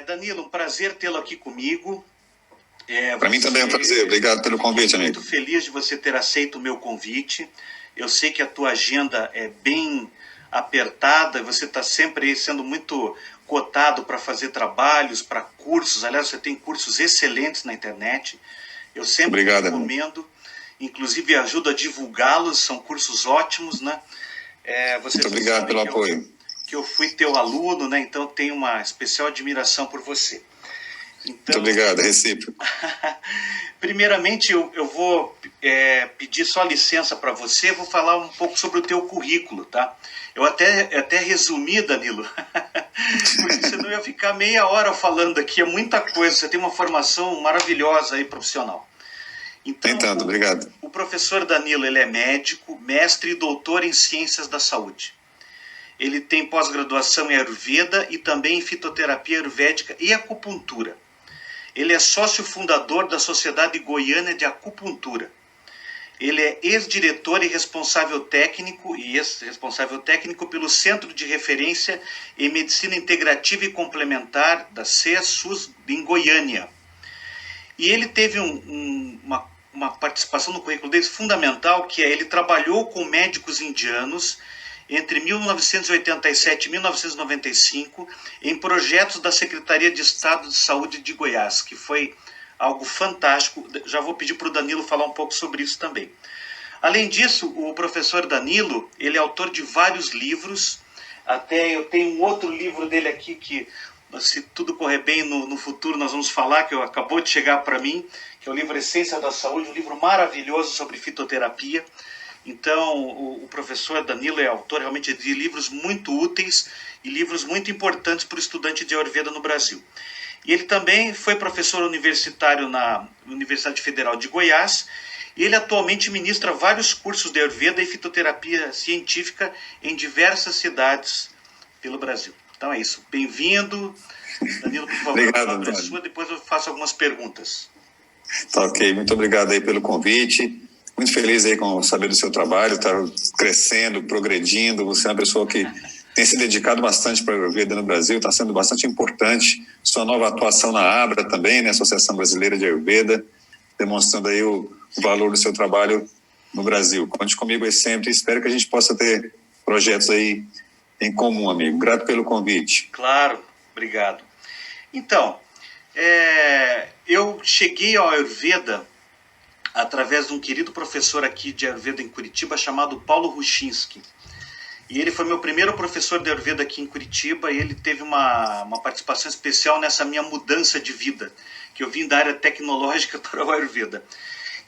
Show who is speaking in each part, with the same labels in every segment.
Speaker 1: Danilo, um prazer tê-lo aqui comigo.
Speaker 2: Para mim também é um prazer. Obrigado pelo convite, amigo.
Speaker 1: Muito feliz de você ter aceito o meu convite. Eu sei que a tua agenda é bem apertada, você está sempre aí sendo muito cotado para fazer trabalhos, para cursos. Aliás, você tem cursos excelentes na internet. Eu sempre recomendo, inclusive ajudo a divulgá-los, são cursos ótimos, né?
Speaker 2: Muito obrigado pelo apoio.
Speaker 1: Que eu fui teu aluno, né? Então tenho uma especial admiração por você.
Speaker 2: Então, muito obrigado, recíproco.
Speaker 1: Primeiramente, eu vou pedir só licença para você, vou falar um pouco sobre o teu currículo, tá? Eu até resumi, Danilo, porque senão eu ia ficar meia hora falando aqui, é muita coisa, você tem uma formação maravilhosa aí, profissional.
Speaker 2: Então, obrigado.
Speaker 1: O professor Danilo, ele é médico, mestre e doutor em ciências da saúde. Ele tem pós-graduação em Ayurveda e também em fitoterapia ayurvédica e acupuntura. Ele é sócio fundador da Sociedade Goiana de Acupuntura. Ele é ex-diretor e responsável técnico pelo Centro de Referência em Medicina Integrativa e Complementar da CESUS em Goiânia. E ele teve uma participação no currículo dele fundamental, que ele trabalhou com médicos indianos entre 1987 e 1995 em projetos da Secretaria de Estado de Saúde de Goiás, que foi algo fantástico. Já vou pedir para o Danilo falar um pouco sobre isso também. Além disso, o professor Danilo, ele é autor de vários livros, até eu tenho um outro livro dele aqui que, se tudo correr bem no futuro, nós vamos falar, que acabou de chegar para mim, que é o livro Essência da Saúde, um livro maravilhoso sobre fitoterapia. Então, o professor Danilo é autor realmente de livros muito úteis e livros muito importantes para o estudante de Ayurveda no Brasil. E ele também foi professor universitário na Universidade Federal de Goiás, e ele atualmente ministra vários cursos de Ayurveda e fitoterapia científica em diversas cidades pelo Brasil. Então é isso. Bem-vindo. Danilo, por favor,
Speaker 2: obrigado,
Speaker 1: a palavra é sua, depois eu faço algumas perguntas.
Speaker 2: Tá ok, muito obrigado aí pelo convite. Muito feliz aí com saber do seu trabalho, está crescendo, progredindo. Você é uma pessoa que tem se dedicado bastante para a Ayurveda no Brasil, está sendo bastante importante. Sua nova atuação na ABRA também, né, Associação Brasileira de Ayurveda, demonstrando aí o valor do seu trabalho no Brasil. Conte comigo aí sempre, espero que a gente possa ter projetos aí em comum, amigo. Grato pelo convite.
Speaker 1: Claro, obrigado. Então, eu cheguei ao Ayurveda através de um querido professor aqui de Ayurveda em Curitiba, chamado Paulo Ruchinski. E ele foi meu primeiro professor de Ayurveda aqui em Curitiba, e ele teve uma participação especial nessa minha mudança de vida, que eu vim da área tecnológica para o Ayurveda.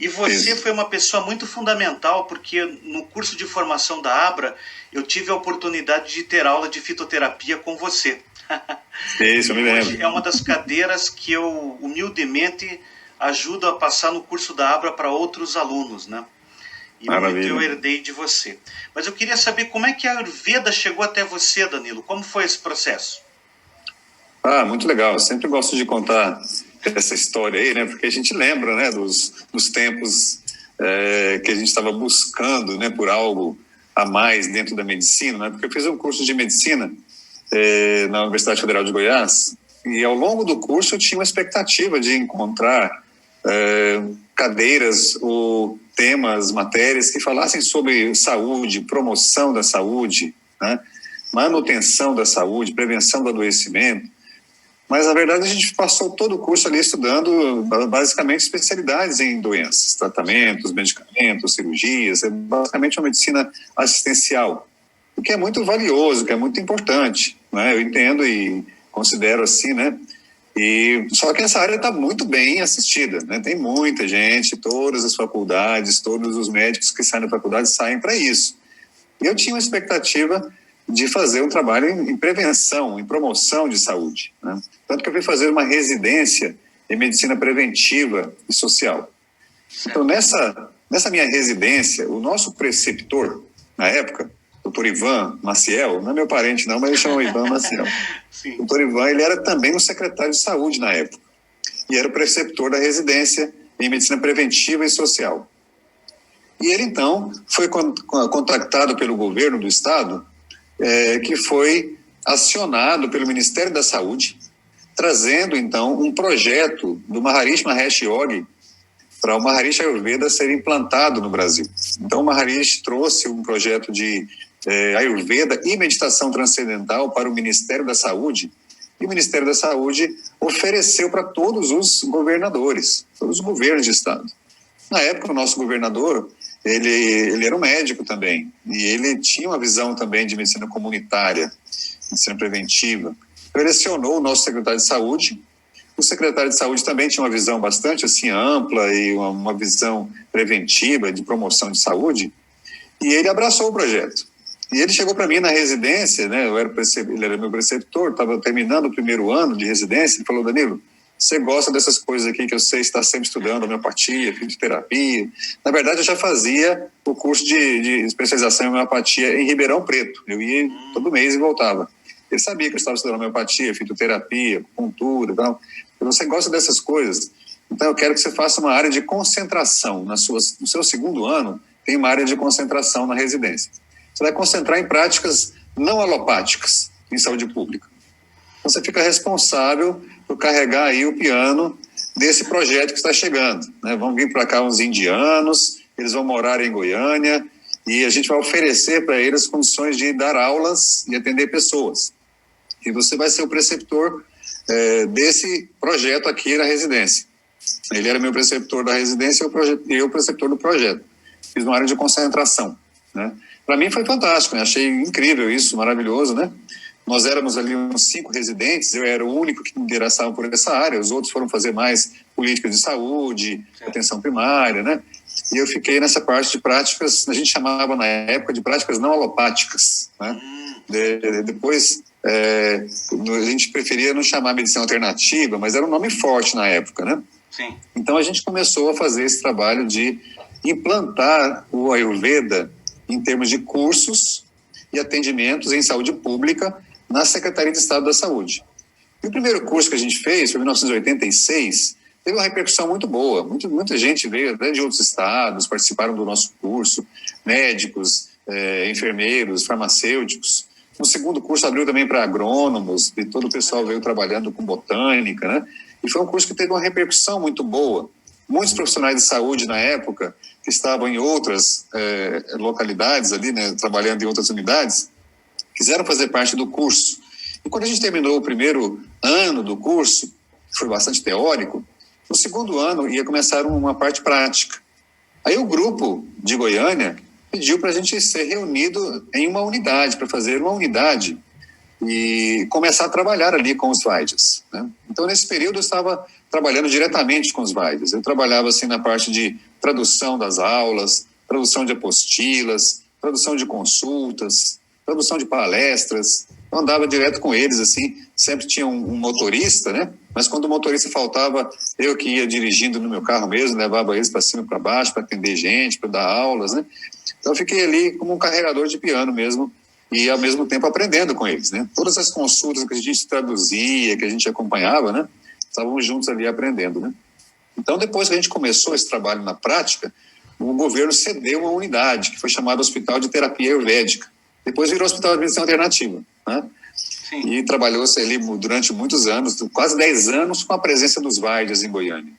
Speaker 1: E você foi uma pessoa muito fundamental, porque no curso de formação da Abra, eu tive a oportunidade de ter aula de fitoterapia com você.
Speaker 2: Isso, eu me lembro.
Speaker 1: É uma das cadeiras que eu, humildemente, ajudo a passar no curso da Abra para outros alunos, né? E muito eu herdei de você. Mas eu queria saber como é que a Ayurveda chegou até você, Danilo. Como foi esse processo?
Speaker 2: Muito legal. Eu sempre gosto de contar essa história aí, né? Porque a gente lembra, né, dos tempos que a gente estava buscando, né, por algo a mais dentro da medicina, né? Porque eu fiz um curso de medicina na Universidade Federal de Goiás, e ao longo do curso eu tinha uma expectativa de encontrar cadeiras ou temas, matérias que falassem sobre saúde, promoção da saúde, né? Manutenção da saúde, prevenção do adoecimento. Mas, na verdade, a gente passou todo o curso ali estudando basicamente especialidades em doenças, tratamentos, medicamentos, cirurgias, basicamente uma medicina assistencial, o que é muito valioso, que é muito importante, né? Eu entendo e considero assim, né? Só que essa área está muito bem assistida, né? Tem muita gente, todas as faculdades, todos os médicos que saem da faculdade saem para isso. E eu tinha uma expectativa de fazer um trabalho em prevenção, em promoção de saúde, né? Tanto que eu fui fazer uma residência em medicina preventiva e social. Então, nessa minha residência, o nosso preceptor, na época, Dr. Ivan Maciel, não é meu parente não, mas ele chama Ivan Maciel. O Dr. Ivan, ele era também o secretário de saúde na época, e era o preceptor da residência em medicina preventiva e social. E ele, então, foi contactado pelo governo do estado, que foi acionado pelo Ministério da Saúde trazendo, então, um projeto do Maharishi Mahesh Yogi para o Maharishi Ayurveda ser implantado no Brasil. Então, o Maharishi trouxe um projeto de Ayurveda e meditação transcendental para o Ministério da Saúde, e o Ministério da Saúde ofereceu para todos os governadores, todos os governos de estado. Na época, o nosso governador, ele era um médico também, e ele tinha uma visão também de medicina comunitária, medicina preventiva. Então, ele acionou o nosso secretário de saúde. O secretário de saúde também tinha uma visão bastante assim, ampla e uma visão preventiva de promoção de saúde, e ele abraçou o projeto. E ele chegou para mim na residência, né? Ele era meu preceptor, estava terminando o primeiro ano de residência, ele falou: Danilo, você gosta dessas coisas aqui que eu sei, está sempre estudando, homeopatia, fitoterapia. Na verdade, eu já fazia o curso de especialização em homeopatia em Ribeirão Preto. Eu ia todo mês e voltava. Ele sabia que eu estava estudando homeopatia, fitoterapia, acupuntura e tal. Você gosta dessas coisas, então eu quero que você faça uma área de concentração. No seu segundo ano, tem uma área de concentração na residência. Você vai concentrar em práticas não alopáticas em saúde pública. Então, você fica responsável por carregar aí o piano desse projeto que está chegando, né? Vão vir para cá uns indianos, eles vão morar em Goiânia, e a gente vai oferecer para eles condições de dar aulas e atender pessoas. E você vai ser o preceptor desse projeto aqui na residência. Ele era meu preceptor da residência e eu preceptor do projeto. Fiz uma área de concentração, né? Para mim foi fantástico, né? Achei incrível isso, maravilhoso, né? Nós éramos ali uns 5 residentes, eu era o único que me interessava por essa área, os outros foram fazer mais política de saúde, atenção primária, né? E eu fiquei nessa parte de práticas, a gente chamava na época de práticas não alopáticas, né? Depois, a gente preferia não chamar medicina alternativa, mas era um nome forte na época, né?
Speaker 1: Sim.
Speaker 2: Então a gente começou a fazer esse trabalho de implantar o Ayurveda em termos de cursos e atendimentos em saúde pública na Secretaria de Estado da Saúde. E o primeiro curso que a gente fez, foi em 1986, teve uma repercussão muito boa. Muita gente veio até de outros estados, participaram do nosso curso, médicos, enfermeiros, farmacêuticos. No segundo curso abriu também para agrônomos, e todo o pessoal veio trabalhando com botânica, né? E foi um curso que teve uma repercussão muito boa. Muitos profissionais de saúde na época, que estavam em outras localidades ali, né, trabalhando em outras unidades, quiseram fazer parte do curso. E quando a gente terminou o primeiro ano do curso, que foi bastante teórico, no segundo ano ia começar uma parte prática. Aí o grupo de Goiânia pediu para a gente ser reunido em uma unidade, para fazer uma unidade e começar a trabalhar ali com os Vaidyas, né? Então, nesse período, eu estava trabalhando diretamente com os Vaidyas. Eu trabalhava assim na parte de tradução das aulas, tradução de apostilas, tradução de consultas, tradução de palestras. Eu andava direto com eles, assim, sempre tinha um motorista, né? Mas quando o motorista faltava, eu que ia dirigindo no meu carro mesmo, levava eles para cima e para baixo, para atender gente, para dar aulas, né? Então, eu fiquei ali como um carregador de piano mesmo, e ao mesmo tempo aprendendo com eles, né? Todas as consultas que a gente traduzia, que a gente acompanhava, né? Estávamos juntos ali aprendendo, né? Então, depois que a gente começou esse trabalho na prática, o governo cedeu uma unidade, que foi chamada Hospital de Terapia Ayurvédica. Depois virou Hospital de Medicina Alternativa, né?
Speaker 3: Sim.
Speaker 2: E trabalhou-se ali durante muitos anos, quase 10 anos, com a presença dos Vaidyas em Goiânia.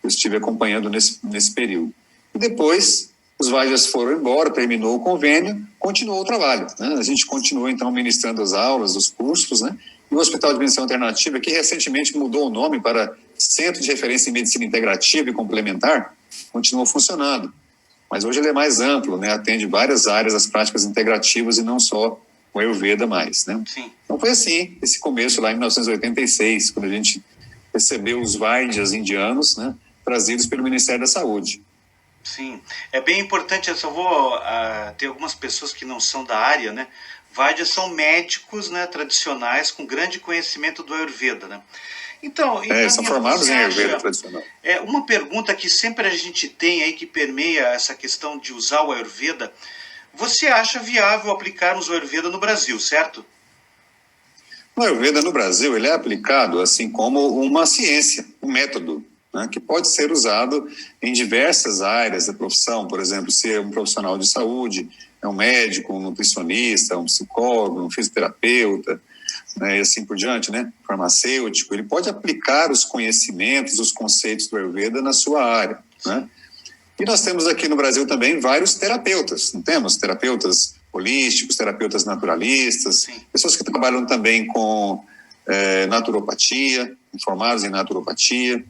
Speaker 2: Eu estive acompanhando nesse período. E depois, os Vaidyas foram embora, terminou o convênio, continuou o trabalho, né? A gente continuou, então, ministrando as aulas, os cursos, né? E o Hospital de Medicina Alternativa, que recentemente mudou o nome para Centro de Referência em Medicina Integrativa e Complementar, continuou funcionando. Mas hoje ele é mais amplo, né? Atende várias áreas das práticas integrativas e não só o Ayurveda mais, né?
Speaker 3: Sim.
Speaker 2: Então foi assim, esse começo lá em 1986, quando a gente recebeu os Vaidyas indianos, né? Trazidos pelo Ministério da Saúde.
Speaker 3: Sim, é bem importante. Eu só vou ter algumas pessoas que não são da área, né? Vaidyas são médicos, né, tradicionais com grande conhecimento do Ayurveda, né? Então,
Speaker 2: São formados em Ayurveda tradicional.
Speaker 3: Uma pergunta que sempre a gente tem aí que permeia essa questão de usar o Ayurveda. Você acha viável aplicarmos o Ayurveda no Brasil, certo?
Speaker 2: O Ayurveda no Brasil ele é aplicado assim como uma ciência, um método, né, que pode ser usado em diversas áreas da profissão. Por exemplo, se é um profissional de saúde, é um médico, um nutricionista, um psicólogo, um fisioterapeuta, né, e assim por diante, né, farmacêutico, ele pode aplicar os conhecimentos, os conceitos do Ayurveda na sua área, né? E nós temos aqui no Brasil também vários terapeutas, não temos? Terapeutas holísticos, terapeutas naturalistas,
Speaker 3: Sim.
Speaker 2: pessoas que trabalham também com naturopatia, formados em naturopatia.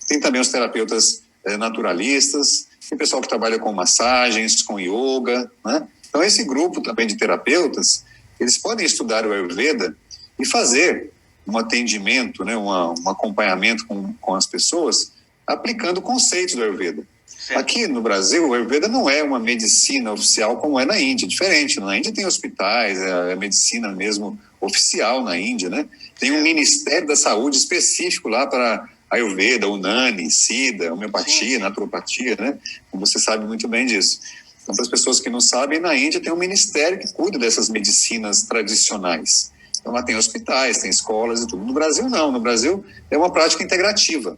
Speaker 2: Tem também os terapeutas naturalistas, tem pessoal que trabalha com massagens, com yoga, né? Então esse grupo também de terapeutas, eles podem estudar o Ayurveda e fazer um atendimento, né, um acompanhamento com as pessoas, aplicando conceitos do Ayurveda.
Speaker 3: Certo.
Speaker 2: Aqui no Brasil, o Ayurveda não é uma medicina oficial como é na Índia, diferente. Na Índia tem hospitais, é a medicina mesmo oficial na Índia, né? Tem um Ministério da Saúde específico lá para Ayurveda, Unani, Siddha, homeopatia, naturopatia, né? Você sabe muito bem disso. Então, para as pessoas que não sabem, na Índia tem um ministério que cuida dessas medicinas tradicionais. Então, lá tem hospitais, tem escolas e tudo. No Brasil, não. No Brasil, é uma prática integrativa.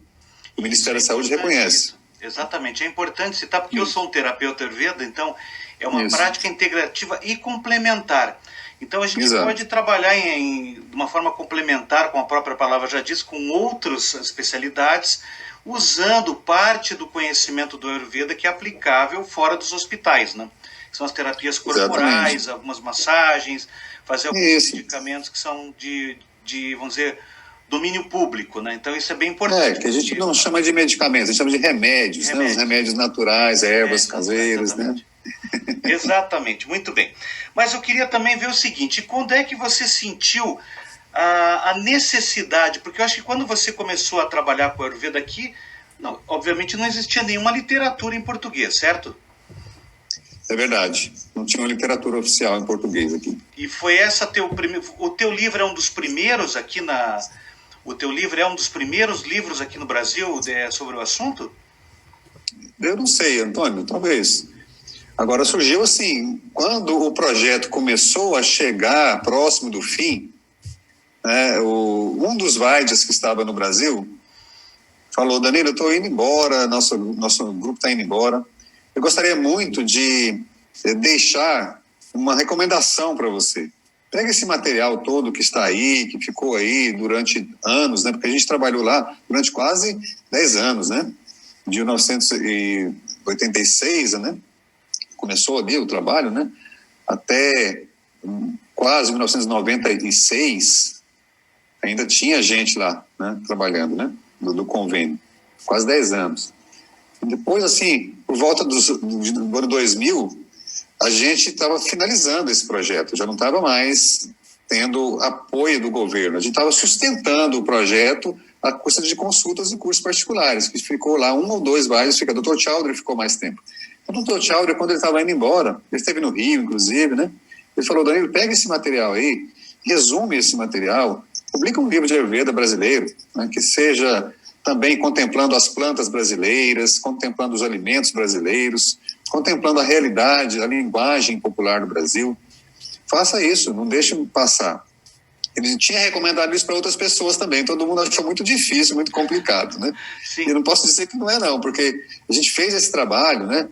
Speaker 2: O Ministério da Saúde reconhece.
Speaker 3: Isso. Exatamente. É importante citar, porque eu sou um terapeuta Ayurveda, então é uma prática integrativa e complementar. Então a gente pode trabalhar de uma forma complementar, como a própria palavra já diz, com outras especialidades, usando parte do conhecimento do Ayurveda que é aplicável fora dos hospitais, né? São as terapias corporais, algumas massagens, fazer alguns medicamentos que são de, vamos dizer, domínio público, né? Então isso é bem importante.
Speaker 2: Que a gente não chama de medicamentos, a gente chama de remédios, né? Os remédios naturais, ervas caseiras, né?
Speaker 3: Exatamente, muito bem. Mas eu queria também ver o seguinte, quando é que você sentiu a necessidade, porque eu acho que quando você começou a trabalhar com a Ayurveda aqui, obviamente não existia nenhuma literatura em português, certo?
Speaker 2: É verdade, não tinha uma literatura oficial em português aqui.
Speaker 3: E foi o teu livro é um dos primeiros aqui O teu livro é um dos primeiros livros aqui no Brasil sobre o assunto?
Speaker 2: Eu não sei, Antônio, talvez. Agora surgiu assim, quando o projeto começou a chegar próximo do fim, né, um dos Vaidyas que estava no Brasil falou: Danilo, eu estou indo embora, nosso grupo está indo embora. Eu gostaria muito de deixar uma recomendação para você. Pega esse material todo que está aí, que ficou aí durante anos, né? Porque a gente trabalhou lá durante quase 10 anos, né? De 1986, né? Começou ali o trabalho, né? Até quase 1996, ainda tinha gente lá, né? Trabalhando, né? Do convênio. Quase 10 anos. E depois, assim, por volta do ano 2000, a gente estava finalizando esse projeto, já não estava mais tendo apoio do governo. A gente estava sustentando o projeto a custa de consultas e cursos particulares, que ficou lá 1 ou 2 vários, o Dr. Chowdhury ficou mais tempo. O Dr. Chowdhury, quando ele estava indo embora, ele esteve no Rio, inclusive, né? Ele falou: Danilo, pega esse material aí, resume esse material, publica um livro de Ayurveda brasileiro, né, que seja também contemplando as plantas brasileiras, contemplando os alimentos brasileiros, contemplando a realidade, a linguagem popular do Brasil. Faça isso, não deixe passar. Ele tinha recomendado isso para outras pessoas também, todo mundo achou muito difícil, muito complicado, né?
Speaker 3: Sim.
Speaker 2: E eu não posso dizer que não é não, porque a gente fez esse trabalho, né?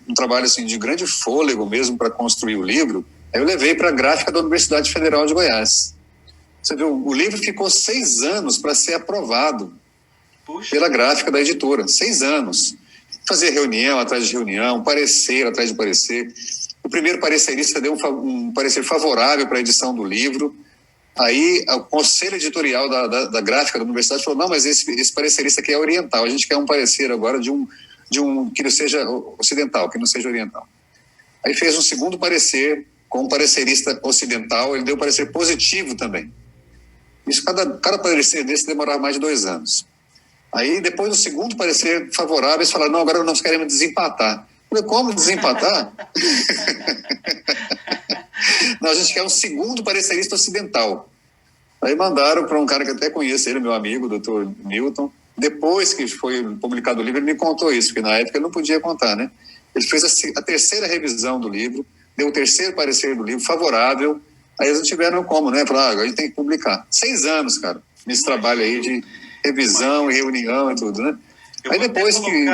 Speaker 2: Um trabalho assim, de grande fôlego mesmo para construir o livro. Aí eu levei para a gráfica da Universidade Federal de Goiás. Você viu, o livro ficou 6 anos para ser aprovado pela gráfica da editora, 6 anos. Fazer reunião atrás de reunião, parecer atrás de parecer. O primeiro parecerista deu um parecer favorável para a edição do livro. Aí o conselho editorial da gráfica da universidade falou: não, mas esse parecerista aqui é oriental, a gente quer um parecer agora de um que não seja ocidental, que não seja oriental. Aí fez um segundo parecer com um parecerista ocidental, ele deu um parecer positivo também. Isso, cada parecer desse demorava mais de 2 anos. Aí, depois do segundo parecer favorável, eles falaram: não, agora nós queremos desempatar. Eu falei: como desempatar? Não, a gente quer um segundo parecerista ocidental. Aí mandaram para um cara que até conheço ele, meu amigo, o Dr. Newton. Depois que foi publicado o livro, ele me contou isso, porque na época ele não podia contar, né? Ele fez a terceira revisão do livro, deu o terceiro parecer do livro favorável. Aí eles não tiveram como, né? Falaram: agora a gente tem que publicar. 6 anos, cara, nesse trabalho aí de revisão e reunião e tudo, né?
Speaker 3: Aí depois que...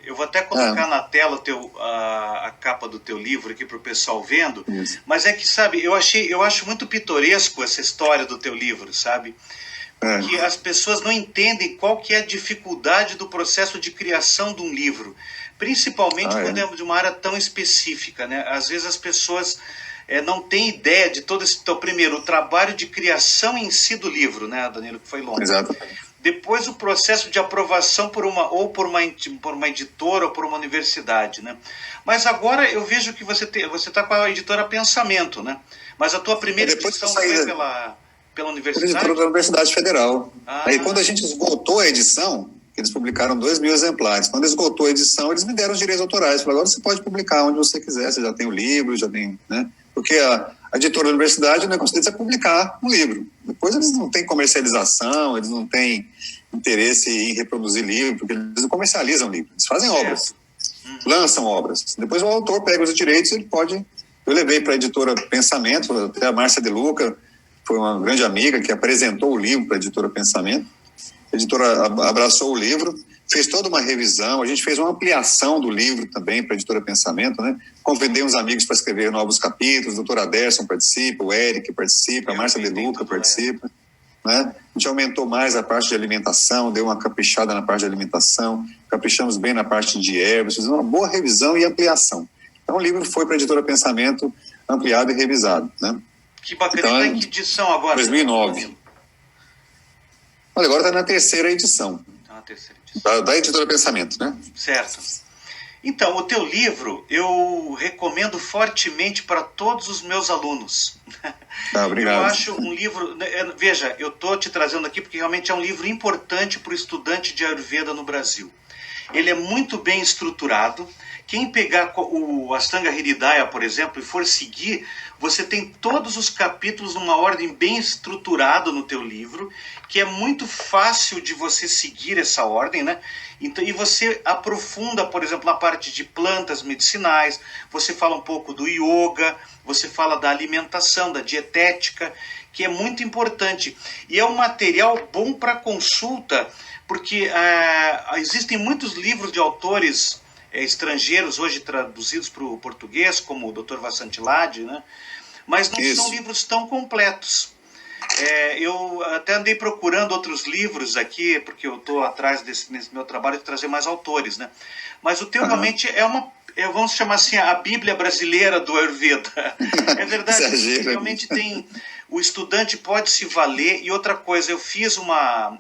Speaker 3: Eu vou até colocar na tela a capa do teu livro aqui para o pessoal vendo.
Speaker 2: Isso.
Speaker 3: Mas é que, sabe, eu acho muito pitoresco essa história do teu livro, sabe? Porque as pessoas não entendem qual que é a dificuldade do processo de criação de um livro. Principalmente quando é de uma área tão específica, né? Às vezes as pessoas não têm ideia de todo esse... Então, primeiro, o trabalho de criação em si do livro, né, Danilo, que foi longo.
Speaker 2: Exatamente.
Speaker 3: Depois o processo de aprovação por uma editora ou por uma universidade, né? Mas agora eu vejo que você está com a editora Pensamento, né? Mas a tua primeira edição foi pela universidade?
Speaker 2: Editora da Universidade Federal. Aí quando a gente esgotou a edição, eles publicaram 2.000 exemplares. Quando esgotou a edição, eles me deram os direitos autorais. Falaram, agora você pode publicar onde você quiser, você já tem o livro, já tem, né? Porque a editora da universidade, o negócio deles é publicar um livro. Depois eles não têm comercialização, eles não têm interesse em reproduzir livro, porque eles não comercializam livro, eles fazem obras, lançam obras. Depois o autor pega os direitos, ele pode... Eu levei para a editora Pensamento, até a Márcia De Luca, foi uma grande amiga que apresentou o livro para a editora Pensamento. A editora abraçou o livro, fez toda uma revisão, a gente fez uma ampliação do livro também para a editora Pensamento, né? Convidei uns amigos para escrever novos capítulos, o doutor Aderson participa, o Eric participa, a Márcia De Luca participa, né? A gente aumentou mais a parte de alimentação, deu uma caprichada na parte de alimentação, caprichamos bem na parte de ervas, fizemos uma boa revisão e ampliação. Então o livro foi para a editora Pensamento ampliado e revisado, né?
Speaker 3: Que bacana. Então, está em que edição agora?
Speaker 2: 2009. Olha, agora está na terceira edição.
Speaker 3: Está na terceira edição.
Speaker 2: Da editora Pensamento, né?
Speaker 3: Certo. Então, o teu livro eu recomendo fortemente para todos os meus alunos.
Speaker 2: Obrigado.
Speaker 3: Eu acho um livro... Veja, eu estou te trazendo aqui porque realmente é um livro importante para o estudante de Ayurveda no Brasil. Ele é muito bem estruturado. Quem pegar o Ashtanga Hridaya, por exemplo, e for seguir, você tem todos os capítulos numa ordem bem estruturada no teu livro, que é muito fácil de você seguir essa ordem, né? Então, e você aprofunda, por exemplo, na parte de plantas medicinais, você fala um pouco do yoga, você fala da alimentação, da dietética, que é muito importante. E é um material bom para consulta, porque existem muitos livros de autores estrangeiros hoje traduzidos para o português, como o Dr. Vassantilad, né? Mas não são livros tão completos. Eu até andei procurando outros livros aqui, porque eu estou atrás nesse meu trabalho de trazer mais autores, né? Mas o teu realmente vamos chamar assim, a Bíblia brasileira do Ayurveda. É verdade, realmente tem... O estudante pode se valer. E outra coisa, eu fiz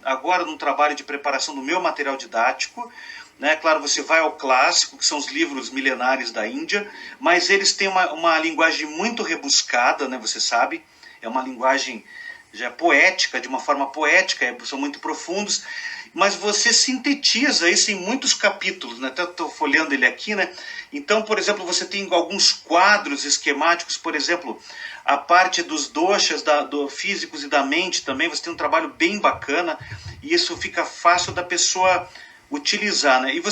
Speaker 3: agora num trabalho de preparação do meu material didático, né? Claro, você vai ao clássico, que são os livros milenares da Índia, mas eles têm uma linguagem muito rebuscada, né? Você sabe, é uma linguagem já poética, de uma forma poética, são muito profundos, mas você sintetiza isso em muitos capítulos, né? Até estou folheando ele aqui, né? Então, por exemplo, você tem alguns quadros esquemáticos, por exemplo, a parte dos doshas, do físicos e da mente também, você tem um trabalho bem bacana, e isso fica fácil da pessoa utilizar, né? E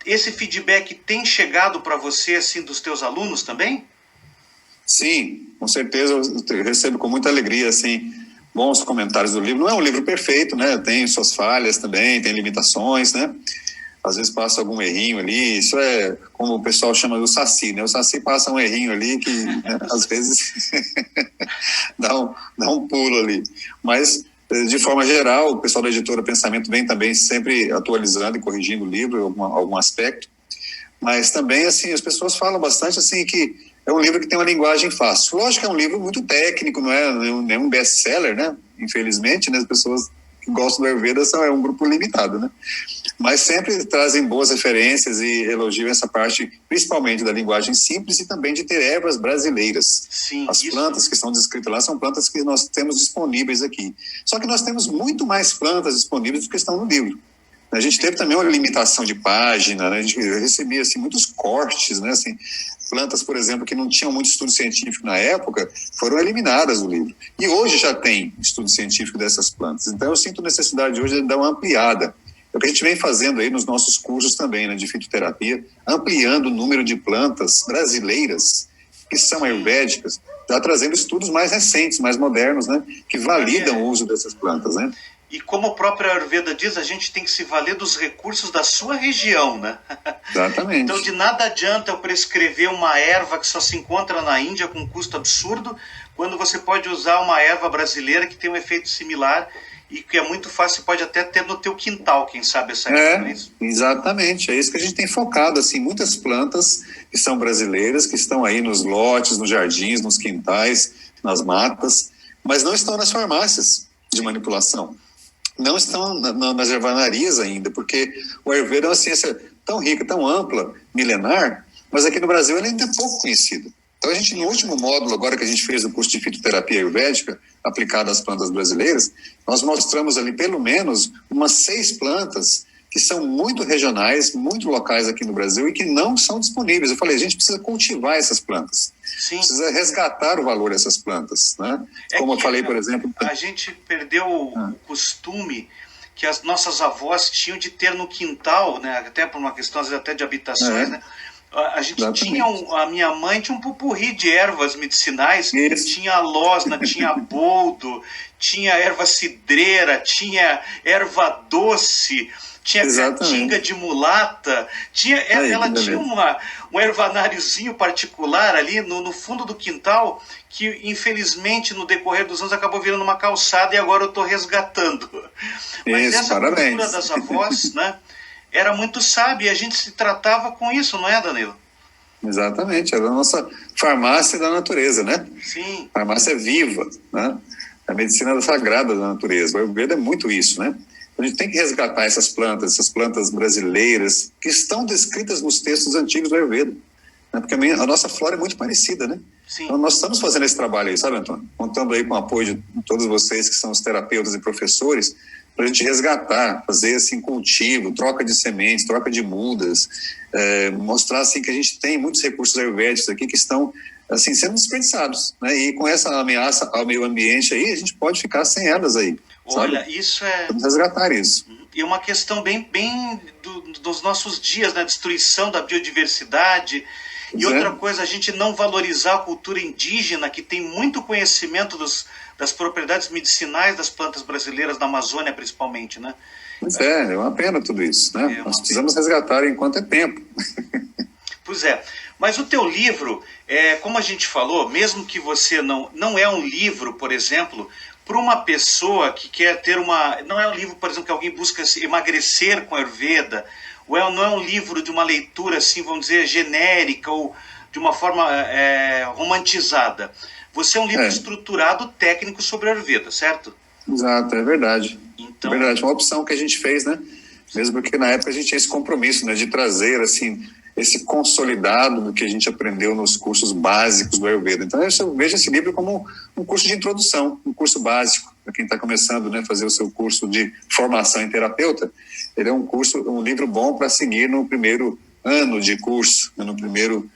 Speaker 3: esse feedback tem chegado para você, assim, dos teus alunos também?
Speaker 2: Sim, com certeza eu recebo com muita alegria, assim, bons comentários do livro. Não é um livro perfeito, né? Tem suas falhas também, tem limitações, né? Às vezes passa algum errinho ali, isso é como o pessoal chama do saci, né? O saci passa um errinho ali que, né, às vezes dá um pulo ali. Mas, de forma geral, o pessoal da editora Pensamento vem também sempre atualizando e corrigindo o livro, algum aspecto. Mas também, assim, as pessoas falam bastante, assim, que é um livro que tem uma linguagem fácil. Lógico que é um livro muito técnico, não é nenhum best-seller, né? Infelizmente, né? As pessoas que gostam do Ayurveda é um grupo limitado, né? Mas sempre trazem boas referências e elogiam essa parte, principalmente da linguagem simples e também de ter ervas brasileiras.
Speaker 3: Sim,
Speaker 2: as plantas que estão descritas lá são plantas que nós temos disponíveis aqui. Só que nós temos muito mais plantas disponíveis do que estão no livro. A gente teve também uma limitação de página, né? A gente recebia assim, muitos cortes, né? Assim, plantas, por exemplo, que não tinham muito estudo científico na época, foram eliminadas do livro. E hoje já tem estudo científico dessas plantas. Então eu sinto necessidade hoje de dar uma ampliada. É o que a gente vem fazendo aí nos nossos cursos também, né, de fitoterapia, ampliando o número de plantas brasileiras que são ayurvédicas, já trazendo estudos mais recentes, mais modernos, né, que validam o uso dessas plantas, né?
Speaker 3: E como o próprio Ayurveda diz, a gente tem que se valer dos recursos da sua região, né?
Speaker 2: Exatamente.
Speaker 3: Então, de nada adianta eu prescrever uma erva que só se encontra na Índia com um custo absurdo, quando você pode usar uma erva brasileira que tem um efeito similar e que é muito fácil, pode até ter no teu quintal, quem sabe essa erva, não é isso?
Speaker 2: Exatamente. É isso que a gente tem focado, assim, muitas plantas que são brasileiras, que estão aí nos lotes, nos jardins, nos quintais, nas matas, mas não estão nas farmácias de manipulação. Não estão nas ervanarias ainda, porque o Ayurveda é uma ciência tão rica, tão ampla, milenar, mas aqui no Brasil ele ainda é pouco conhecido. Então a gente, no último módulo, agora que a gente fez o curso de fitoterapia ayurvédica, aplicada às plantas brasileiras, nós mostramos ali pelo menos umas 6 plantas que são muito regionais, muito locais aqui no Brasil e que não são disponíveis. Eu falei, a gente precisa cultivar essas plantas.
Speaker 3: Sim.
Speaker 2: Precisa resgatar o valor dessas plantas, né? Como eu falei, por exemplo...
Speaker 3: A gente perdeu o costume que as nossas avós tinham de ter no quintal, né? Até por uma questão às vezes, até de habitações, né? A gente tinha a minha mãe tinha um pupurri de ervas medicinais, tinha losna, tinha boldo, tinha erva cidreira, tinha erva doce, tinha caatinga de mulata, ela tinha um ervanáriozinho particular ali no fundo do quintal, que infelizmente no decorrer dos anos acabou virando uma calçada e agora eu estou resgatando. Mas essa cultura das avós, né, era muito sábia e a gente se tratava com isso, não é, Danilo?
Speaker 2: Exatamente, era a nossa farmácia da natureza, né?
Speaker 3: Sim.
Speaker 2: Farmácia viva, né? A medicina sagrada da natureza. O Ayurveda é muito isso, né? A gente tem que resgatar essas plantas brasileiras que estão descritas nos textos antigos do Ayurveda, né? Porque a nossa flora é muito parecida, né?
Speaker 3: Sim.
Speaker 2: Então nós estamos fazendo esse trabalho aí, sabe, Antônio? Contando aí com o apoio de todos vocês que são os terapeutas e professores, para a gente resgatar, fazer assim cultivo, troca de sementes, troca de mudas, mostrar assim que a gente tem muitos recursos ayurvédicos aqui que estão assim sendo desperdiçados, né? E com essa ameaça ao meio ambiente aí, a gente pode ficar sem elas aí.
Speaker 3: Olha,
Speaker 2: sabe?
Speaker 3: Isso é...
Speaker 2: Vamos resgatar isso.
Speaker 3: E uma questão bem dos nossos dias, né? Destruição da biodiversidade. E outra coisa, a gente não valorizar a cultura indígena, que tem muito conhecimento das propriedades medicinais das plantas brasileiras, da Amazônia principalmente, né?
Speaker 2: Pois é uma pena tudo isso, né? Nós precisamos resgatar enquanto é tempo.
Speaker 3: Pois é, mas o teu livro, como a gente falou, mesmo que você não é um livro, por exemplo, para uma pessoa que quer ter não é um livro, por exemplo, que alguém busca emagrecer com a Ayurveda, não é um livro de uma leitura, assim, vamos dizer, genérica ou de uma forma romantizada. Você é um livro estruturado, técnico sobre a Ayurveda, certo?
Speaker 2: Exato, é verdade.
Speaker 3: Então...
Speaker 2: É verdade, uma opção que a gente fez, né? Mesmo porque na época a gente tinha esse compromisso, né? De trazer, assim, esse consolidado do que a gente aprendeu nos cursos básicos do Ayurveda. Então eu vejo esse livro como um curso de introdução, um curso básico, para quem está começando, né? Fazer o seu curso de formação em terapeuta. Ele é um livro bom para seguir no primeiro ano de curso, né? No primeiro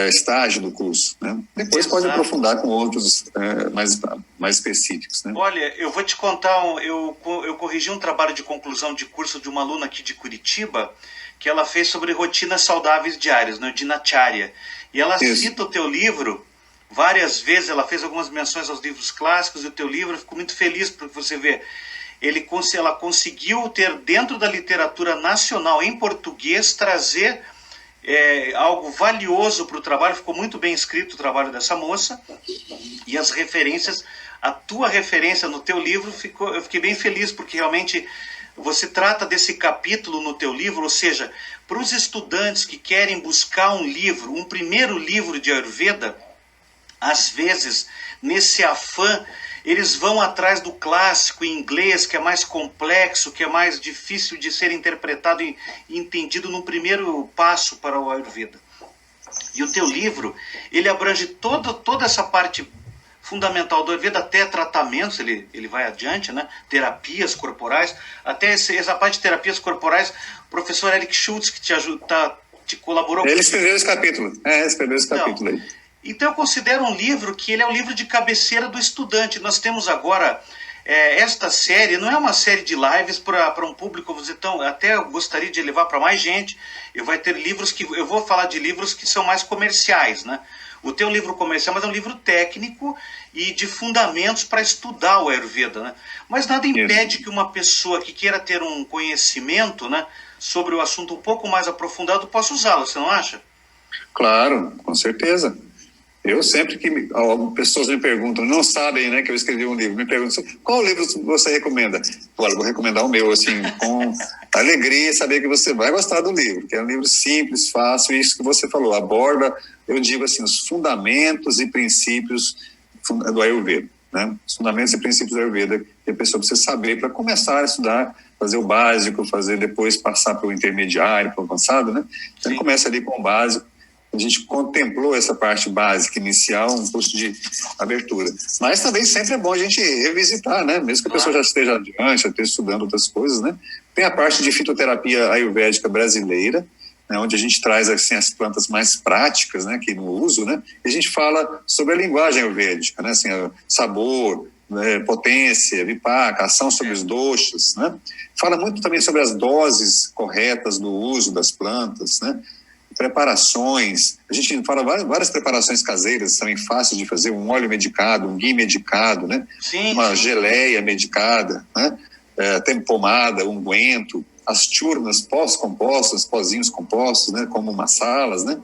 Speaker 2: estágio do curso, né? Depois pode aprofundar com outros mais específicos, né?
Speaker 3: Olha, eu vou te contar, eu corrigi um trabalho de conclusão de curso de uma aluna aqui de Curitiba, que ela fez sobre rotinas saudáveis diárias, no Dinacharya, e ela cita o teu livro várias vezes, ela fez algumas menções aos livros clássicos, e o teu livro, eu fico muito feliz porque você vê, ela conseguiu ter dentro da literatura nacional em português, trazer algo valioso para o trabalho. Ficou muito bem escrito o trabalho dessa moça, e as referências, a tua referência no teu livro, eu fiquei bem feliz, porque realmente você trata desse capítulo no teu livro, ou seja, para os estudantes que querem buscar um livro, um primeiro livro de Ayurveda, às vezes, nesse afã, eles vão atrás do clássico em inglês, que é mais complexo, que é mais difícil de ser interpretado e entendido no primeiro passo para o Ayurveda. E o teu livro, ele abrange toda essa parte fundamental do Ayurveda, até tratamentos, ele vai adiante, né? Terapias corporais, até essa parte de terapias corporais, o professor Eric Schultz, que te colaborou.
Speaker 2: Ele escreveu esse capítulo, capítulo aí.
Speaker 3: Então eu considero um livro que ele é um livro de cabeceira do estudante. Nós temos agora esta série não é uma série de lives para um público, então até eu gostaria de levar para mais gente. Vai ter livros que eu vou falar de livros que são mais comerciais, né? O teu livro comercial, mas é um livro técnico e de fundamentos para estudar o Ayurveda, né? Mas nada impede que uma pessoa que queira ter um conhecimento, né, sobre o assunto um pouco mais aprofundado possa usá-lo, você não acha?
Speaker 2: Claro, com certeza. Eu sempre que pessoas me perguntam, não sabem, né, que eu escrevi um livro, me perguntam, qual livro você recomenda? Olha, vou recomendar o meu, assim, com alegria, saber que você vai gostar do livro, que é um livro simples, fácil, isso que você falou, aborda, eu digo assim, os fundamentos e princípios do Ayurveda, né? Os fundamentos e princípios do Ayurveda que a pessoa precisa saber para começar a estudar, fazer o básico, fazer depois passar para o intermediário, para o avançado, né? Então começa ali com o básico. A gente contemplou essa parte básica inicial, um curso de abertura. Mas também sempre é bom a gente revisitar, né? Mesmo que a pessoa já esteja adiante, já esteja estudando outras coisas, né? Tem a parte de fitoterapia ayurvédica brasileira, né? Onde a gente traz assim, as plantas mais práticas, né? Que no uso, né? E a gente fala sobre a linguagem ayurvédica, né? Assim, sabor, né? Potência, vipaka, ação sobre os doshas, né? Fala muito também sobre as doses corretas do uso das plantas, né? Preparações, a gente fala várias preparações caseiras, também fáceis de fazer, um óleo medicado, um ghee medicado, né? Uma geleia medicada, né? Tem pomada, unguento, as churnas pós-compostas, pozinhos compostos, né? Como masalas, né?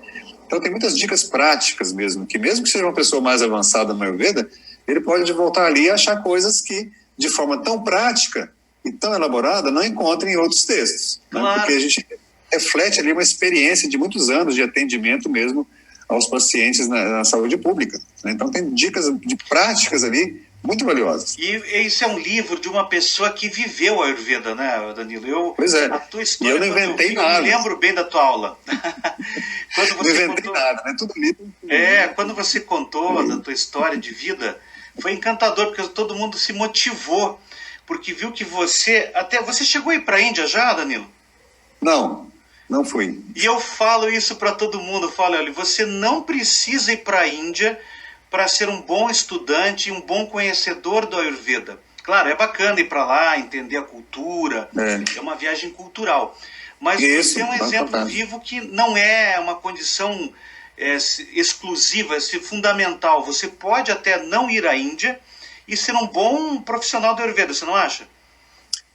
Speaker 2: Então tem muitas dicas práticas mesmo, que mesmo que seja uma pessoa mais avançada no Ayurveda, ele pode voltar ali e achar coisas que, de forma tão prática e tão elaborada, não encontra em outros textos, né?
Speaker 3: Claro.
Speaker 2: Porque a gente reflete ali uma experiência de muitos anos de atendimento mesmo aos pacientes na saúde pública, né? Então tem dicas de práticas ali muito valiosas.
Speaker 3: E isso é um livro de uma pessoa que viveu a Ayurveda, né, Danilo?
Speaker 2: Pois é,
Speaker 3: a tua história,
Speaker 2: e eu não inventei nada.
Speaker 3: Eu me lembro bem da tua aula. Quando você
Speaker 2: não inventei nada, né? Tudo livro.
Speaker 3: Quando você contou da tua história de vida, foi encantador, porque todo mundo se motivou, porque viu que você chegou a ir para a Índia já, Danilo?
Speaker 2: Não fui.
Speaker 3: E eu falo isso para todo mundo, eu falo, olha, você não precisa ir para a Índia para ser um bom estudante, um bom conhecedor do Ayurveda. Claro, é bacana ir para lá, entender a cultura, é uma viagem cultural. Mas você é um exemplo vivo que não é uma condição exclusiva, é fundamental. Você pode até não ir à Índia e ser um bom profissional do Ayurveda, você não acha?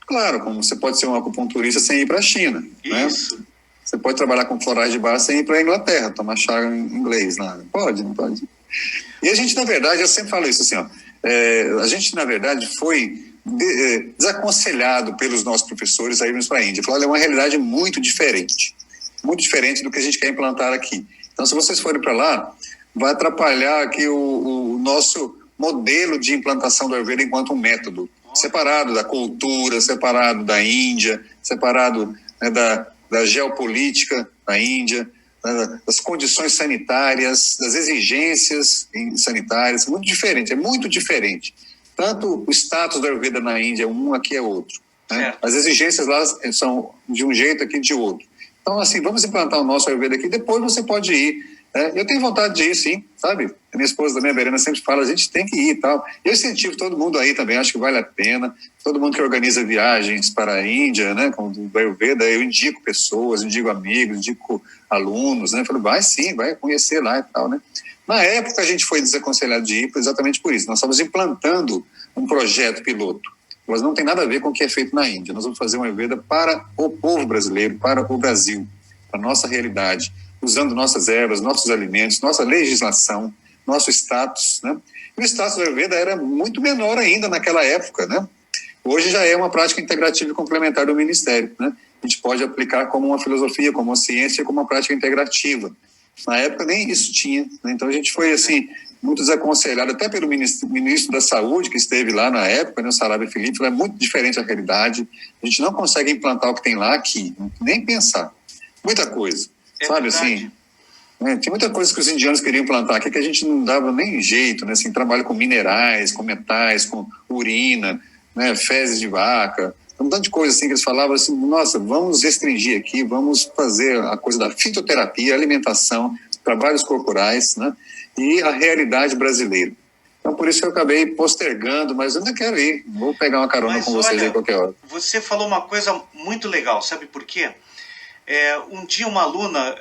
Speaker 2: Claro, como você pode ser um acupunturista sem ir para a China.
Speaker 3: Isso.
Speaker 2: Né? Você pode trabalhar com florais de bar sem ir para a Inglaterra, tomar chá em inglês lá. Pode, não pode. E a gente, na verdade, eu sempre falo isso assim, ó, a gente, na verdade, foi desaconselhado pelos nossos professores a irmos para a Índia. Falaram, olha, é uma realidade muito diferente do que a gente quer implantar aqui. Então, se vocês forem para lá, vai atrapalhar aqui o nosso modelo de implantação do Ayurveda enquanto um método, separado da cultura, separado da Índia, separado, né, da geopolítica da Índia, das condições sanitárias, das exigências sanitárias, é muito diferente. Tanto o status da Ayurveda na Índia é um, aqui é outro. Né? As exigências lá são de um jeito, aqui de outro. Então, assim, vamos implantar o nosso Ayurveda aqui, depois você pode ir. Eu tenho vontade de ir, sim, sabe? A minha esposa também, a Verena, sempre fala, a gente tem que ir e tal. Eu incentivo todo mundo aí também, acho que vale a pena. Todo mundo que organiza viagens para a Índia, né, com o Ayurveda, eu indico pessoas, indico amigos, indico alunos, né? Eu falo, vai sim, vai conhecer lá e tal, né? Na época a gente foi desaconselhado de ir exatamente por isso. Nós estávamos implantando um projeto piloto, mas não tem nada a ver com o que é feito na Índia. Nós vamos fazer um Ayurveda para o povo brasileiro, para o Brasil, para a nossa realidade, usando nossas ervas, nossos alimentos, nossa legislação, nosso status, né? E o status do Ayurveda era muito menor ainda naquela época, né? Hoje já é uma prática integrativa e complementar do Ministério, né? A gente pode aplicar como uma filosofia, como uma ciência, como uma prática integrativa. Na época nem isso tinha, né? Então a gente foi, assim, muito desaconselhado, até pelo ministro da Saúde, que esteve lá na época, né, o Sarabia Felipe, é muito diferente a realidade. A gente não consegue implantar o que tem lá aqui, nem pensar. Muita coisa. Sabe, assim, tem muita coisa que os indianos queriam implantar aqui que a gente não dava nem jeito, né? Assim, trabalho com minerais, com metais, com urina, né? Fezes de vaca, um tanto de coisa assim que eles falavam assim, nossa, vamos restringir aqui, vamos fazer a coisa da fitoterapia, alimentação, trabalhos corporais, né? E a realidade brasileira. Então, por isso que eu acabei postergando, mas eu ainda quero ir. Vou pegar uma carona com vocês aí qualquer hora.
Speaker 3: Você falou uma coisa muito legal, sabe por quê? Um dia uma aluna,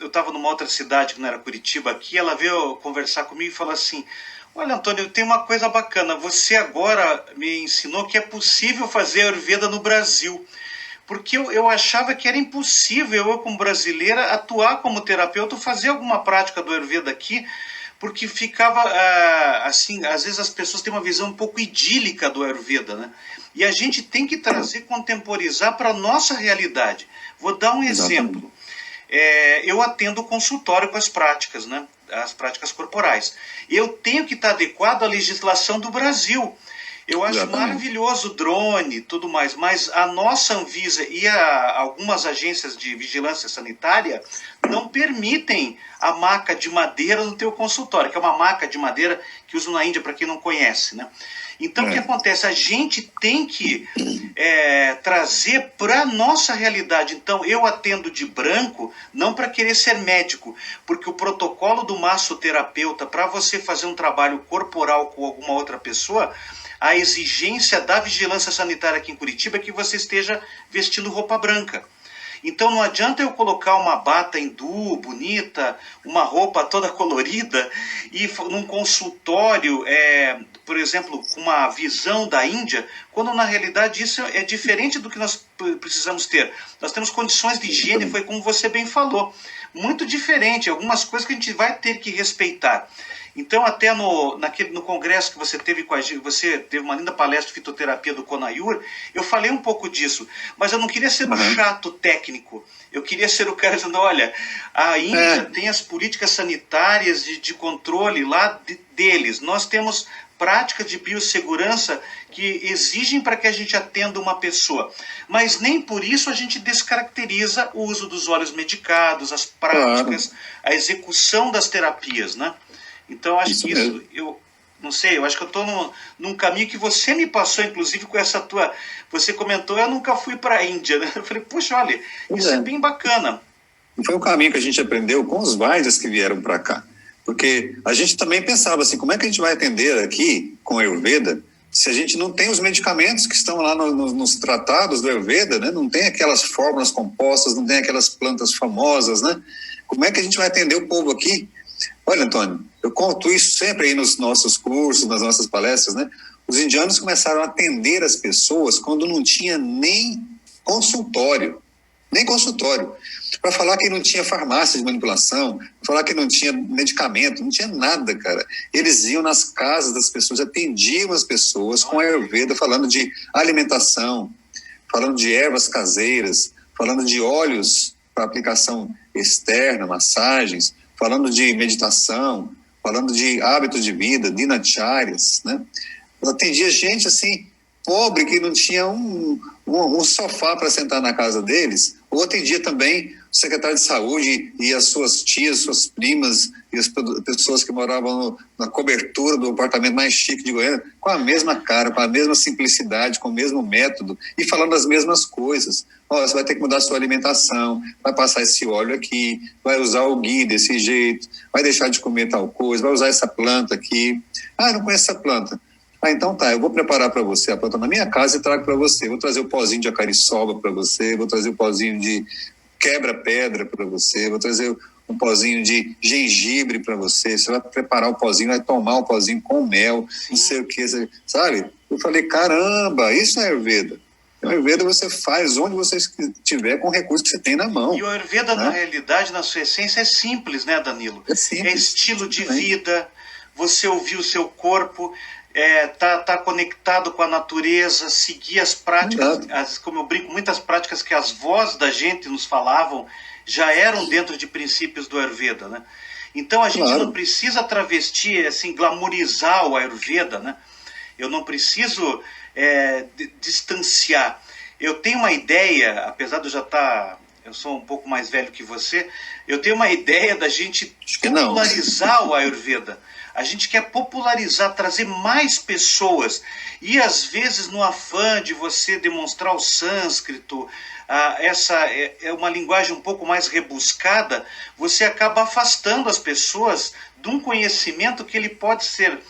Speaker 3: eu estava numa outra cidade que não era Curitiba aqui, ela veio conversar comigo e falou assim: olha, Antônio, tem uma coisa bacana, você agora me ensinou que é possível fazer Ayurveda no Brasil. Porque eu achava que era impossível eu, como brasileira, atuar como terapeuta ou fazer alguma prática do Ayurveda aqui, porque ficava assim, às vezes as pessoas têm uma visão um pouco idílica do Ayurveda, né? E a gente tem que trazer, contemporizar para a nossa realidade. Vou dar um exemplo. Eu atendo consultório com as práticas, né? As práticas corporais. Eu tenho que estar adequado à legislação do Brasil. Eu acho maravilhoso o drone e tudo mais, mas a nossa Anvisa e algumas agências de vigilância sanitária não permitem a maca de madeira no teu consultório, que é uma maca de madeira que usam na Índia, para quem não conhece, né? Então, o que acontece? A gente tem que trazer para a nossa realidade. Então, eu atendo de branco, não para querer ser médico, porque o protocolo do massoterapeuta, para você fazer um trabalho corporal com alguma outra pessoa, a exigência da vigilância sanitária aqui em Curitiba é que você esteja vestindo roupa branca. Então não adianta eu colocar uma bata hindu bonita, uma roupa toda colorida e num consultório, por exemplo, com uma visão da Índia, quando na realidade isso é diferente do que nós precisamos ter. Nós temos condições de higiene, foi como você bem falou, muito diferente, algumas coisas que a gente vai ter que respeitar. Então, até no congresso que você teve com a gente, você teve uma linda palestra de fitoterapia do Conayur, eu falei um pouco disso, mas eu não queria ser um chato técnico, eu queria ser o cara dizendo, olha, a Índia tem as políticas sanitárias de controle lá deles, nós temos práticas de biossegurança que exigem para que a gente atenda uma pessoa, mas nem por isso a gente descaracteriza o uso dos óleos medicados, as práticas, a execução das terapias, né? Então, acho que isso, eu não sei, eu acho que eu estou num caminho que você me passou, inclusive, com essa tua... Você comentou, eu nunca fui para a Índia, né? Eu falei, puxa, olha, isso é bem bacana.
Speaker 2: Foi um caminho que a gente aprendeu com os Vaidyas que vieram para cá. Porque a gente também pensava assim, como é que a gente vai atender aqui com a Ayurveda se a gente não tem os medicamentos que estão lá nos tratados do Ayurveda, né? Não tem aquelas fórmulas compostas, não tem aquelas plantas famosas, né? Como é que a gente vai atender o povo aqui? Olha, Antônio, eu conto isso sempre aí nos nossos cursos, nas nossas palestras, né? Os indianos começaram a atender as pessoas quando não tinha nem consultório. Para falar que não tinha farmácia de manipulação, para falar que não tinha medicamento, não tinha nada, cara. Eles iam nas casas das pessoas, atendiam as pessoas com a Ayurveda, falando de alimentação, falando de ervas caseiras, falando de óleos para aplicação externa, massagens, falando de meditação, falando de hábitos de vida, dinacharyas, né? Eu atendia gente assim, pobre, que não tinha um sofá para sentar na casa deles, ou atendia também o secretário de saúde e as suas tias, suas primas e as pessoas que moravam na cobertura do apartamento mais chique de Goiânia, com a mesma cara, com a mesma simplicidade, com o mesmo método e falando as mesmas coisas. Você vai ter que mudar a sua alimentação, vai passar esse óleo aqui, vai usar o ghee desse jeito, vai deixar de comer tal coisa, vai usar essa planta aqui. Eu não conheço essa planta. Então tá, eu vou preparar para você a planta na minha casa e trago para você. Vou trazer o pozinho de acariçoba para você, vou trazer o pozinho de quebra-pedra para você, vou trazer um pozinho de gengibre para você. Você vai preparar o pozinho, vai tomar o pozinho com mel, não sei o que, sabe? Eu falei, caramba, isso é Ayurveda. O Ayurveda você faz onde você estiver com o recurso que você tem na mão.
Speaker 3: E o Ayurveda, na realidade, na sua essência, é simples, né, Danilo?
Speaker 2: É simples.
Speaker 3: É estilo de vida, você ouvir o seu corpo, tá conectado com a natureza, seguir as práticas, como eu brinco, muitas práticas que as vozes da gente nos falavam já eram dentro de princípios do Ayurveda, né? Então a gente não precisa travestir, assim, glamorizar o Ayurveda, né? Eu não preciso distanciar. Eu tenho uma ideia, apesar de eu sou um pouco mais velho que você, eu tenho uma ideia da gente popularizar o Ayurveda. A gente quer popularizar, trazer mais pessoas. E às vezes no afã de você demonstrar o sânscrito, essa é uma linguagem um pouco mais rebuscada, você acaba afastando as pessoas de um conhecimento que ele pode ser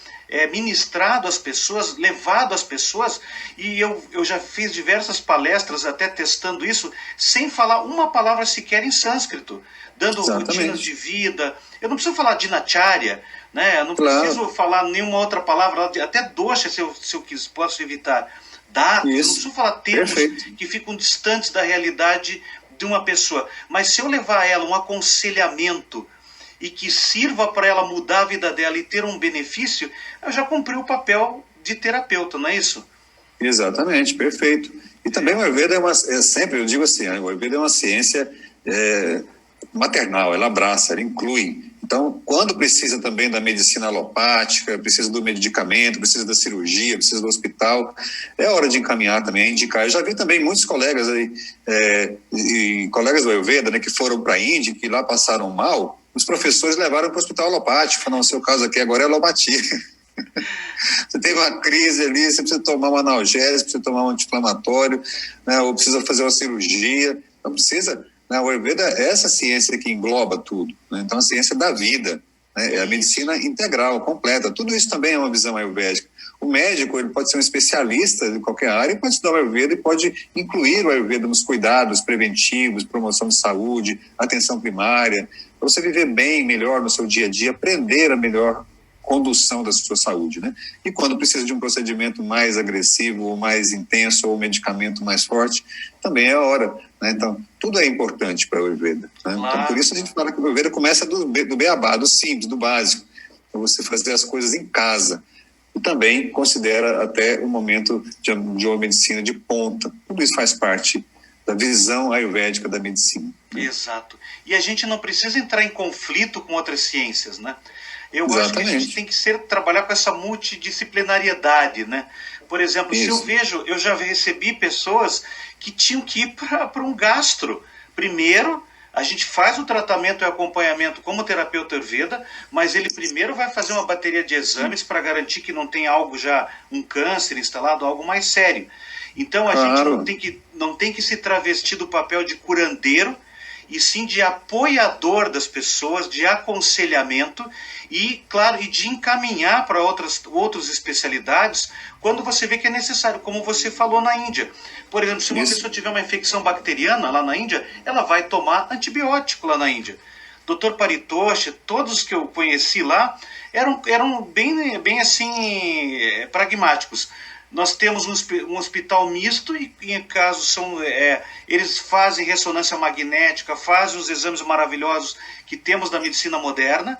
Speaker 3: ministrado às pessoas, levado às pessoas, e eu já fiz diversas palestras até testando isso, sem falar uma palavra sequer em sânscrito, dando rotinas de vida. Eu não preciso falar dinacharya, né? Eu não preciso falar nenhuma outra palavra, até dosha, se eu posso evitar. Dados, eu não preciso falar termos que ficam distantes da realidade de uma pessoa. Mas se eu levar a ela um aconselhamento e que sirva para ela mudar a vida dela e ter um benefício, eu já cumpri o papel de terapeuta, não é isso?
Speaker 2: Exatamente, perfeito. E também o Ayurveda sempre, eu digo assim, o Ayurveda é uma ciência maternal, ela abraça, ela inclui. Então, quando precisa também da medicina alopática, precisa do medicamento, precisa da cirurgia, precisa do hospital, é hora de encaminhar também, indicar. Eu já vi também muitos colegas aí, colegas do Ayurveda, né, que foram para a Índia, que lá passaram mal, os professores levaram para o hospital alopático, falaram, seu caso aqui agora é alopatia. Você tem uma crise ali, você precisa tomar um analgésico, precisa tomar um anti-inflamatório, né, ou precisa fazer uma cirurgia, não precisa... O Ayurveda é essa ciência que engloba tudo, né? Então a ciência da vida, né? É a medicina integral, completa, tudo isso também é uma visão ayurvédica. O médico, ele pode ser um especialista de qualquer área e pode estudar o Ayurveda e pode incluir o Ayurveda nos cuidados preventivos, promoção de saúde, atenção primária, para você viver bem, melhor no seu dia a dia, aprender a melhor condução da sua saúde, né? E quando precisa de um procedimento mais agressivo, ou mais intenso, ou um medicamento mais forte, também é a hora, né? Então, tudo é importante para o Ayurveda, né? Então, por isso a gente fala que o Ayurveda começa do beabá, do simples, do básico, para você fazer as coisas em casa. E também considera até o momento de uma medicina de ponta. Tudo isso faz parte da visão ayurvédica da medicina.
Speaker 3: Exato. E a gente não precisa entrar em conflito com outras ciências, né? Eu acho que a gente tem que trabalhar com essa multidisciplinariedade, né? Por exemplo, se eu já recebi pessoas que tinham que ir para um gastro. Primeiro, a gente faz o tratamento e acompanhamento como terapeuta Ayurveda, mas ele primeiro vai fazer uma bateria de exames para garantir que não tem algo já, um câncer instalado, algo mais sério. Então a gente não tem que se travestir do papel de curandeiro, e sim de apoiador das pessoas, de aconselhamento e, claro, e de encaminhar para outras especialidades quando você vê que é necessário, como você falou na Índia. Por exemplo, se uma pessoa tiver uma infecção bacteriana lá na Índia, ela vai tomar antibiótico lá na Índia. Dr. Paritosh, todos que eu conheci lá, eram bem assim, pragmáticos. Nós temos um hospital misto e, em casos, eles fazem ressonância magnética, fazem os exames maravilhosos que temos da medicina moderna,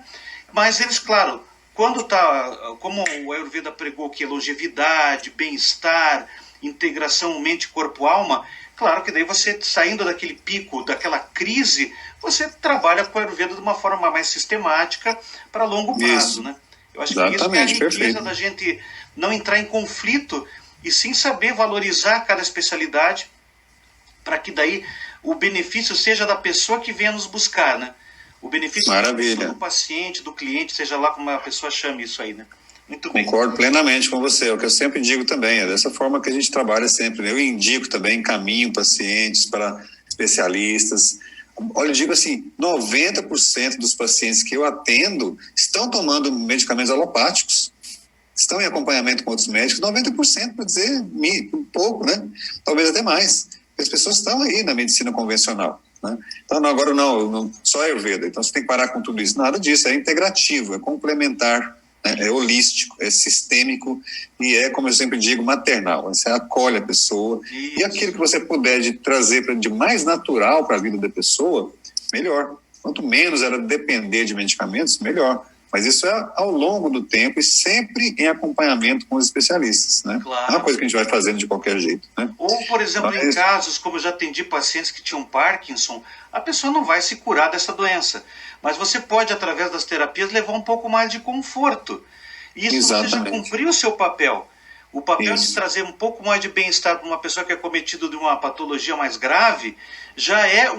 Speaker 3: mas eles, claro, como o Ayurveda pregou que é longevidade, bem-estar, integração mente, corpo, alma, claro que daí você, saindo daquele pico, daquela crise, você trabalha com o Ayurveda de uma forma mais sistemática para longo prazo, né? Eu acho que isso é a riqueza da gente não entrar em conflito e sim saber valorizar cada especialidade para que daí o benefício seja da pessoa que venha nos buscar, né? O benefício do paciente, do cliente, seja lá como a pessoa chame isso aí, né? Muito bem.
Speaker 2: Concordo plenamente com você, é o que eu sempre digo também, é dessa forma que a gente trabalha sempre, né? Eu indico também, encaminho pacientes para especialistas. Olha, eu digo assim, 90% dos pacientes que eu atendo estão tomando medicamentos alopáticos, estão em acompanhamento com outros médicos, 90%, para dizer pouco, né? Talvez até mais. As pessoas estão aí na medicina convencional, né? Então, agora não só Ayurveda, então você tem que parar com tudo isso. Nada disso, é integrativo, é complementar, né? É holístico, é sistêmico e é, como eu sempre digo, maternal. Você acolhe a pessoa e aquilo que você puder de trazer de mais natural para a vida da pessoa, melhor. Quanto menos ela depender de medicamentos, melhor. Mas isso é ao longo do tempo e sempre em acompanhamento com os especialistas, né?
Speaker 3: Claro.
Speaker 2: Não é uma coisa que a gente vai fazendo de qualquer jeito, né?
Speaker 3: Ou, por exemplo, em casos, como eu já atendi pacientes que tinham Parkinson, a pessoa não vai se curar dessa doença. Mas você pode, através das terapias, levar um pouco mais de conforto. E isso você já cumpriu o seu papel. O papel de trazer um pouco mais de bem-estar para uma pessoa que é cometida de uma patologia mais grave já é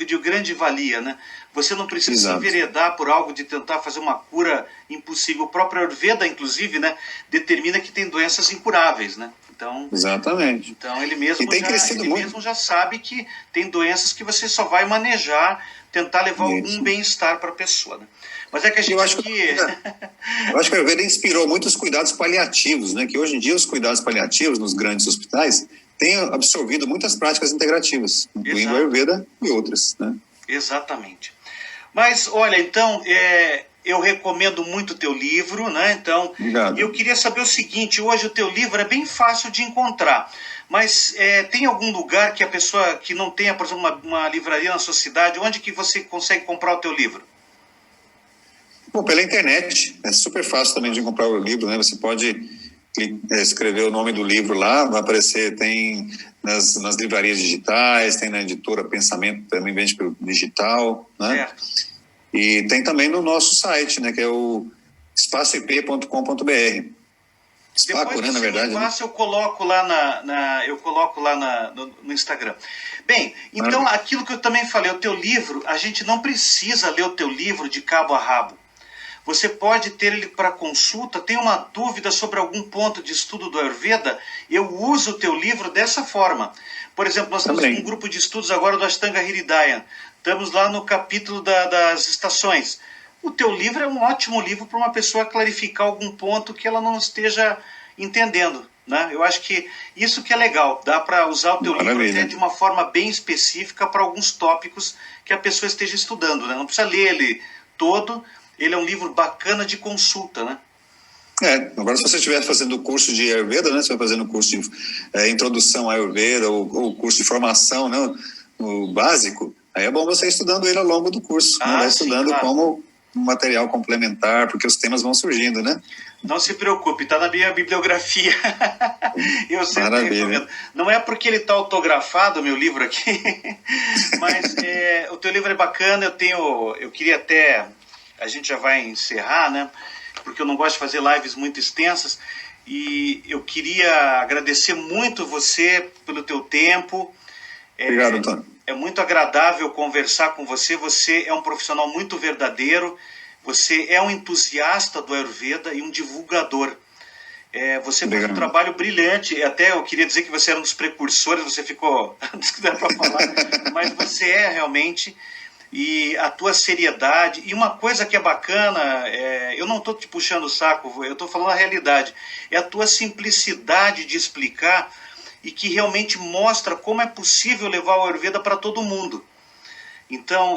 Speaker 3: de grande valia, né? Você não precisa se enveredar por algo de tentar fazer uma cura impossível. O próprio Ayurveda, inclusive, né, determina que tem doenças incuráveis, né?
Speaker 1: Então,
Speaker 2: exatamente.
Speaker 1: Então ele mesmo,
Speaker 2: e tem crescido muito.
Speaker 1: Mesmo já sabe que tem doenças que você só vai manejar, tentar levar algum bem-estar para a pessoa, né? Mas é que a gente
Speaker 2: eu acho que a Ayurveda inspirou muitos cuidados paliativos, né? Que hoje em dia os cuidados paliativos nos grandes hospitais têm absorvido muitas práticas integrativas, incluindo a Ayurveda e outras, né?
Speaker 1: Exatamente. Mas, olha, então, eu recomendo muito o teu livro, né? Então,
Speaker 2: obrigado.
Speaker 1: Eu queria saber o seguinte, hoje o teu livro é bem fácil de encontrar, mas tem algum lugar que a pessoa que não tenha, por exemplo, uma livraria na sua cidade, onde que você consegue comprar o teu livro?
Speaker 2: Bom, pela internet, é super fácil também de comprar o livro, né? Você pode escrever o nome do livro lá, vai aparecer, tem nas livrarias digitais, tem na editora Pensamento, também vende pelo digital, né?
Speaker 1: Certo.
Speaker 2: E tem também no nosso site, né, que é o espaçoip.com.br.
Speaker 1: Espaco, né, na verdade. Depois eu coloco lá no Instagram. Bem, então aquilo que eu também falei, o teu livro, a gente não precisa ler o teu livro de cabo a rabo. Você pode ter ele para consulta, tem uma dúvida sobre algum ponto de estudo do Ayurveda, eu uso o teu livro dessa forma. Por exemplo, nós temos um grupo de estudos agora do Ashtanga Hridaya, estamos lá no capítulo das estações. O teu livro é um ótimo livro para uma pessoa clarificar algum ponto que ela não esteja entendendo, né? Eu acho que isso que é legal, dá para usar o teu livro até de uma forma bem específica para alguns tópicos que a pessoa esteja estudando, né? Não precisa ler ele todo. Ele é um livro bacana de consulta, né?
Speaker 2: Agora se você estiver fazendo o curso de Ayurveda, né? Você vai fazendo o curso de introdução à Ayurveda ou curso de formação, né? O básico, aí é bom você ir estudando ele ao longo do curso, né? Vai estudando como um material complementar, porque os temas vão surgindo, né?
Speaker 1: Não se preocupe, está na minha bibliografia. Eu sempre recomendo. Não é porque ele está autografado, meu livro aqui, mas o teu livro é bacana, eu queria até... A gente já vai encerrar, né? Porque eu não gosto de fazer lives muito extensas. E eu queria agradecer muito você pelo teu tempo.
Speaker 2: Obrigado, Antônio.
Speaker 1: É muito agradável conversar com você. Você é um profissional muito verdadeiro. Você é um entusiasta do Ayurveda e um divulgador. Você faz um trabalho brilhante. Até eu queria dizer que você era um dos precursores. Você ficou... Não dá para falar. Mas você é realmente... E a tua seriedade, e uma coisa que é bacana, eu não estou te puxando o saco, eu estou falando a realidade, é a tua simplicidade de explicar e que realmente mostra como é possível levar o Ayurveda para todo mundo. Então,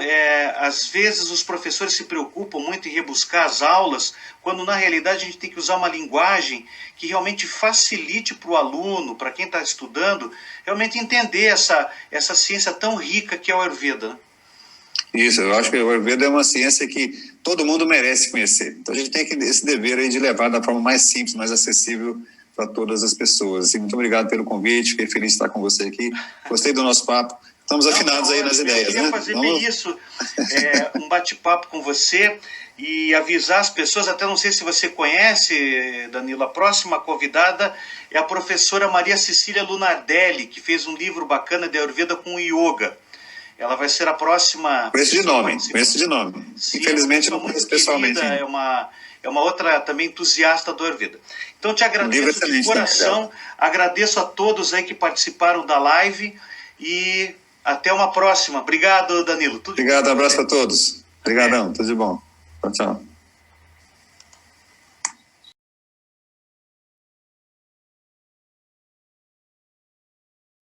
Speaker 1: às vezes os professores se preocupam muito em rebuscar as aulas, quando na realidade a gente tem que usar uma linguagem que realmente facilite para o aluno, para quem está estudando, realmente entender essa ciência tão rica que é o Ayurveda, né?
Speaker 2: Isso, eu acho que o Ayurveda é uma ciência que todo mundo merece conhecer. Então a gente tem esse dever aí de levar da forma mais simples, mais acessível para todas as pessoas. E muito obrigado pelo convite, fiquei feliz de estar com você aqui. Gostei do nosso papo. Estamos afinados aí nas ideias, né?
Speaker 1: Eu queria fazer bem isso, um bate-papo com você e avisar as pessoas, até não sei se você conhece, Danilo, a próxima convidada é a professora Maria Cecília Lunardelli, que fez um livro bacana de Ayurveda com Yoga. Ela vai ser a próxima...
Speaker 2: Conheço de nome. Sim, infelizmente não conheço pessoalmente.
Speaker 1: É uma outra também entusiasta do Ayurveda. Então te agradeço de coração, agradeço a todos aí que participaram da live e até uma próxima. Obrigado, Danilo.
Speaker 2: Obrigado, abraço a todos. Obrigadão, tudo de bom. Tchau, tchau.